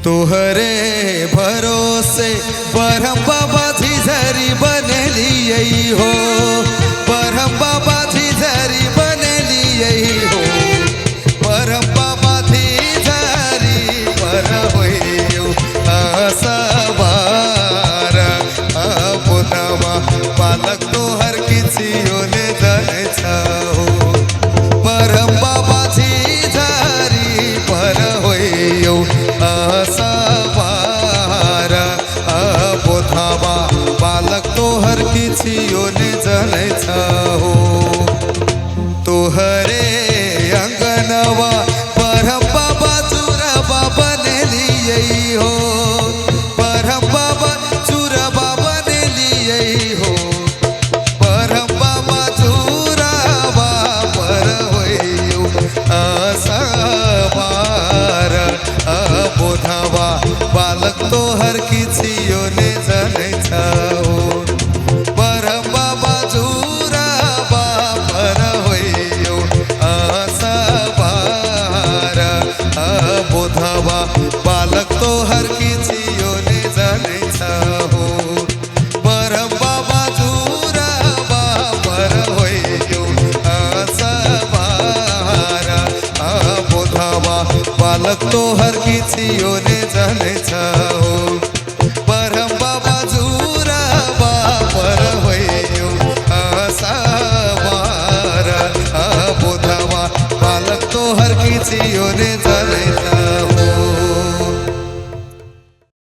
तोहरे भरोसे बरहम बाबा झिझरी बनलिए हो, बरहम बाबा झिझरी बनलिए हो, बरहम बाबा झिझरी पर होइयो आसवार पुनवा पालक तोहर किसियो ने जाने छाओ, बरहम बाबा झिझरी पर होइयो आसवार बोधावा बालक तोहर किसियो ने जाने छाओ। तोहरे अंगनवा बरहम बाबा चूरबा बनलिए हो, बरहम बाबा चूरबा बनलिए हो, बरहम बाबा चूरबा पर होइयो आसवार बोधावा बालक तोहर किसियो ने जाने छाओ, बरहम बाबा चूरबा पर होइयो आसवार बोधावा बालक तोहर किसियो ने जाने छाओ, बरहम बाबा चूरबा पर होइयो आसवार बोधावा बालक तोहर किसियो ने जाने छाओ, बरहम बाबा चूरबा पर होइयो आसवार बोधावा बालक तोहर किसियो